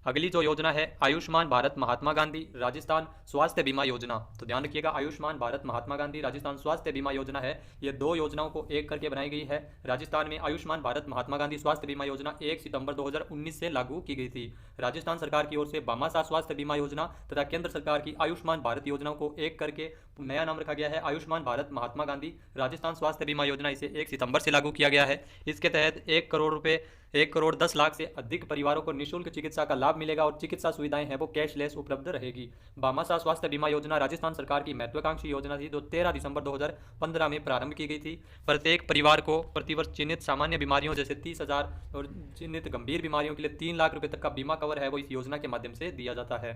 अगली जो योजना है आयुष्मान भारत महात्मा गांधी राजस्थान स्वास्थ्य बीमा योजना। तो ध्यान रखिएगा, आयुष्मान भारत महात्मा गांधी राजस्थान स्वास्थ्य बीमा योजना है, ये दो योजनाओं को एक करके बनाई गई है। राजस्थान में आयुष्मान भारत महात्मा गांधी स्वास्थ्य बीमा योजना 1 सितंबर 2019 से लागू की गई थी। राजस्थान सरकार की ओर से भामाशाह स्वास्थ्य बीमा योजना तथा केंद्र सरकार की आयुष्मान भारत योजनाओं को एक करके नया नाम रखा गया है आयुष्मान भारत महात्मा गांधी राजस्थान स्वास्थ्य बीमा योजना। इसे 1 सितंबर से लागू किया गया है। इसके तहत 1 करोड़ 10 लाख से अधिक परिवारों को निःशुल्क चिकित्सा का लाभ मिलेगा और चिकित्सा सुविधाएं हैं वो कैशलेस उपलब्ध रहेगी। भामाशाह स्वास्थ्य बीमा योजना राजस्थान सरकार की महत्वाकांक्षी योजना थी जो 13 दिसंबर 2015 में प्रारंभ की गई थी। प्रत्येक परिवार को प्रतिवर्ष चिन्हित सामान्य बीमारियों जैसे 30,000 और चिन्हित गंभीर बीमारियों के लिए 3 लाख रुपए तक का बीमा कवर है वो इस योजना के माध्यम से दिया जाता है।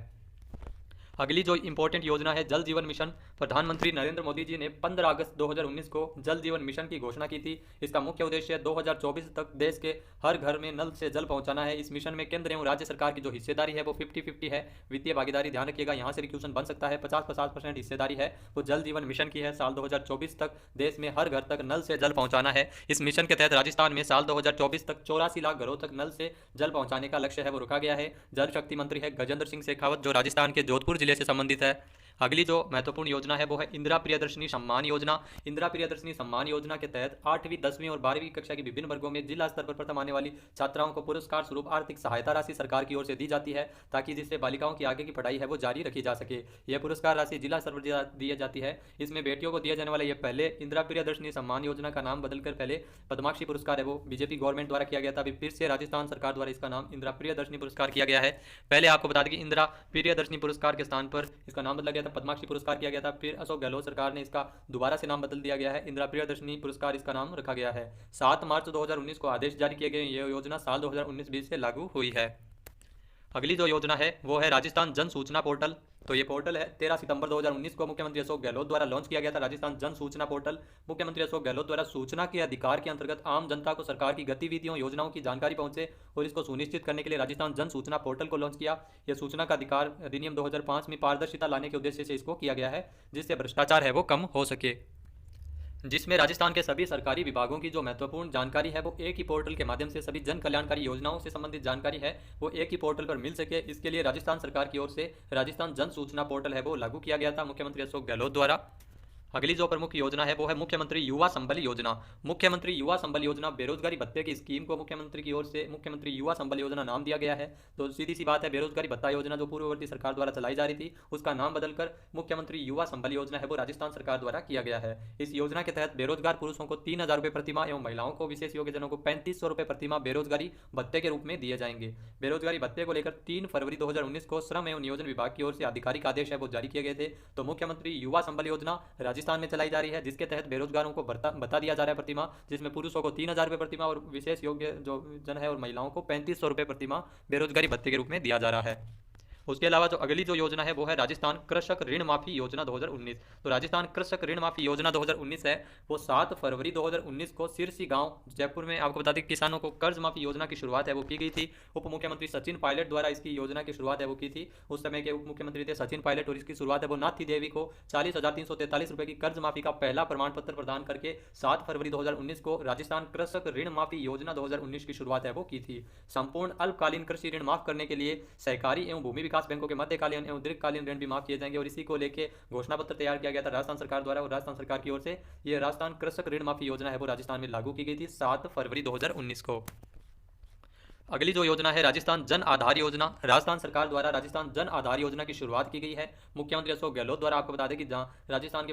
अगली जो इंपॉर्टेंट योजना है जल जीवन मिशन, प्रधानमंत्री नरेंद्र मोदी जी ने 15 अगस्त 2019 को जल जीवन मिशन की घोषणा की थी। इसका मुख्य उद्देश्य 2024 तक देश के हर घर में नल से जल पहुंचाना है। इस मिशन में केंद्र एवं राज्य सरकार की जो हिस्सेदारी है वो 50-50 है। वित्तीय भागीदारी ध्यान रखिएगा, यहाँ से भी क्वेश्चन बन सकता है। 50-50% हिस्सेदारी है वो जल जीवन मिशन की है। साल 2024 तक देश में हर घर तक नल से जल पहुंचाना है। इस मिशन के तहत राजस्थान में साल 2024 तक 84 लाख घरों तक नल से जल पहुंचाने का लक्ष्य है वो रखा गया है। जल शक्ति मंत्री है गजेंद्र सिंह शेखावत, जो राजस्थान के जोधपुर जिले से संबंधित है। अगली जो महत्वपूर्ण योजना है वो है इंदिरा प्रियदर्शनी सम्मान योजना। इंदिरा प्रियदर्शनी सम्मान योजना के तहत 8वीं 10वीं और 12वीं कक्षा की विभिन्न वर्गों में जिला स्तर पर प्रथम आने वाली छात्राओं को पुरस्कार स्वरूप आर्थिक सहायता राशि सरकार की ओर से दी जाती है, ताकि जिससे बालिकाओं की आगे की पढ़ाई है वो जारी रखी जा सके। यह पुरस्कार राशि जिला स्तर पर दी जाती है। इसमें बेटियों को दिया जाने वाला यह पहले इंदिरा प्रियदर्शनी सम्मान योजना का नाम बदलकर पहले पद्माक्षी पुरस्कार है वो बीजेपी गवर्नमेंट द्वारा किया गया था। अभी फिर से राजस्थान सरकार द्वारा इसका नाम इंदिरा प्रियदर्शनी पुरस्कार किया गया है। पहले आपको बता दें कि इंदिरा प्रियदर्शनी पुरस्कार के स्थान पर इसका नाम बदला गया था, पद्माक्षी पुरस्कार किया गया था। फिर अशोक गहलोत सरकार ने इसका दोबारा से नाम बदल दिया गया है, इंदिरा प्रियदर्शनी पुरस्कार इसका नाम रखा गया है। 7 मार्च 2019 को आदेश जारी किए गए। यह योजना साल 2019-20 से लागू हुई है। अगली जो योजना है वो है राजस्थान जन सूचना पोर्टल। तो ये पोर्टल है 13 सितंबर 2019 को मुख्यमंत्री अशोक गहलोत द्वारा लॉन्च किया गया था। राजस्थान जन सूचना पोर्टल मुख्यमंत्री अशोक गहलोत द्वारा सूचना के अधिकार के अंतर्गत आम जनता को सरकार की गतिविधियों योजनाओं की जानकारी पहुंचे और इसको सुनिश्चित करने के लिए राजस्थान जन सूचना पोर्टल को लॉन्च किया। यह सूचना का अधिकार अधिनियम 2005 में पारदर्शिता लाने के उद्देश्य से इसको किया गया है, जिससे भ्रष्टाचार है वो कम हो सके। जिसमें राजस्थान के सभी सरकारी विभागों की जो महत्वपूर्ण जानकारी है वो एक ही पोर्टल के माध्यम से, सभी जन कल्याणकारी योजनाओं से संबंधित जानकारी है वो एक ही पोर्टल पर मिल सके, इसके लिए राजस्थान सरकार की ओर से राजस्थान जन सूचना पोर्टल है वो लागू किया गया था मुख्यमंत्री अशोक गहलोत द्वारा। अगली जो प्रमुख योजना है वो है मुख्यमंत्री युवा संबल योजना। मुख्यमंत्री युवा संबल योजना बेरोजगारी भत्ते की स्कीम को मुख्यमंत्री की ओर से मुख्यमंत्री युवा संबल योजना नाम दिया गया है। तो सीधी सी बात है, बेरोजगारी भत्ता योजना जो पूर्ववर्ती सरकार द्वारा चलाई जा रही थी उसका नाम बदलकर मुख्यमंत्री युवा संबल योजना है वो राजस्थान सरकार द्वारा किया गया है। इस योजना के तहत बेरोजगार पुरुषों को 3000 रुपये प्रतिमाह एवं महिलाओं को विशेष योग्यजनों को 3500 रुपये प्रतिमाह बेरोजगारी भत्ते के रूप में दिए जाएंगे। बेरोजगारी भत्ते को लेकर 3 फरवरी 2019 को श्रम एवं नियोजन विभाग की ओर से आधिकारिक आदेश है वो जारी किए गए थे। तो मुख्यमंत्री युवा संबल योजना राजस्थान में चलाई जा रही है, जिसके तहत बेरोजगारों को भत्ता दिया जा रहा है प्रतिमाह, जिसमें पुरुषों को 3000 रुपये प्रतिमाह और विशेष योग्य जो जन है और महिलाओं को 3500 रुपये प्रतिमाह बेरोजगारी भत्ते के रूप में दिया जा रहा है। उसके अलावा जो अगली जो योजना है वो है राजस्थान कृषक ऋण माफी योजना 2019। तो राजस्थान कृषक ऋण माफी योजना 2019 है वो 7 फरवरी 2019 को सिरसी गांव जयपुर में आपको बता दें किसानों को कर्ज माफी योजना की शुरुआत है वो की गई थी। उप मुख्यमंत्री सचिन पायलट द्वारा इसकी योजना की शुरुआत है वो की थी। उस समय के उप मुख्यमंत्री थे सचिन पायलट और इसकी शुरुआत है वो नाथी देवी को 40,343 रुपये की कर्ज माफी का पहला प्रमाण पत्र प्रदान करके 7 फरवरी 2019 को राजस्थान कृषक ऋण माफी योजना 2019 की शुरुआत है वो की थी। संपूर्ण अल्पकालीन कृषि ऋण माफ करने के लिए सहकारी एवं भूमि विकास बैंकों के मध्यकालीन एवं दीर्घकालीन ऋण भी माफ किए जाएंगे और इसी को लेकर घोषणा पत्र तैयार किया गया था राजस्थान सरकार द्वारा और राजस्थान सरकार की ओर से यह राजस्थान कृषक ऋण माफी योजना है वो राजस्थान में लागू की गई थी 7 फरवरी 2019 को। अगली जो योजना है राजस्थान जन आधार योजना। राजस्थान सरकार द्वारा राजस्थान जन आधार योजना की शुरुआत की गई है मुख्यमंत्री अशोक गहलोत द्वारा। आपको बता दें कि जहाँ राजस्थान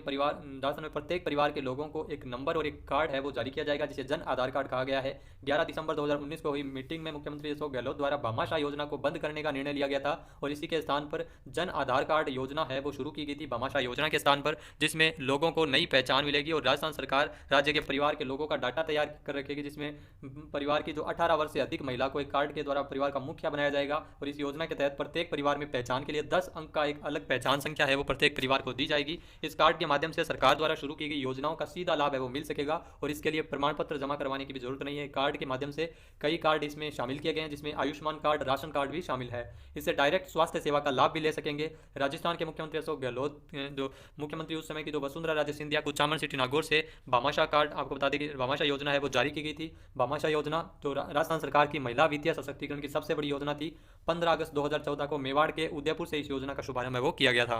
में प्रत्येक परिवार के लोगों को एक नंबर और एक कार्ड है वो जारी किया जाएगा, जिसे जन आधार कार्ड कहा गया है। 11 दिसंबर 2019 को हुई मीटिंग में मुख्यमंत्री अशोक गहलोत द्वारा भामाशाह योजना को बंद करने का निर्णय लिया गया था और इसी के स्थान पर जन आधार कार्ड योजना है वो शुरू की गई थी भामाशाह योजना के स्थान पर, जिसमें लोगों को नई पहचान मिलेगी और राजस्थान सरकार राज्य के परिवार के लोगों का डाटा तैयार कर रखेगी, जिसमें परिवार की जो 18 वर्ष से अधिक महिला को एक कार्ड के द्वारा परिवार का मुखिया बनाया जाएगा और इस योजना के तहत प्रत्येक परिवार में पहचान के लिए 10 अंक का एक अलग पहचान संख्या है वो प्रत्येक परिवार को दी जाएगी। इस कार्ड के माध्यम से सरकार द्वारा शुरू की गई योजनाओं का सीधा लाभ है वो मिल सकेगा और इसके लिए प्रमाण पत्र जमा करवाने की भी जरूरत नहीं है। कार्ड के माध्यम से कई कार्ड इसमें शामिल किए गए हैं, जिसमें आयुष्मान कार्ड, राशन कार्ड भी शामिल है। इससे डायरेक्ट स्वास्थ्य सेवा का लाभ भी ले सकेंगे। राजस्थान के मुख्यमंत्री अशोक गहलोत जो मुख्यमंत्री उस समय की जो वसुंधरा राजे सिंधिया को चामन सिटी नागौर से भामाशाह कार्ड आपको बता दें कि भामाशाह योजना है वो जारी की गई थी। भामाशाह योजना जो राजस्थान सरकार की महिला वित्तीय सशक्तिकरण की सबसे बड़ी योजना थी। 15 अगस्त 2014 को मेवाड़ के उदयपुर से इस योजना का शुभारंभ है वो किया गया था।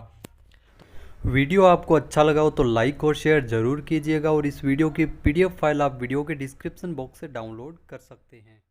वीडियो आपको अच्छा लगा हो तो लाइक और शेयर जरूर कीजिएगा और इस वीडियो की PDF फाइल आप वीडियो के डिस्क्रिप्शन बॉक्स से डाउनलोड कर सकते हैं।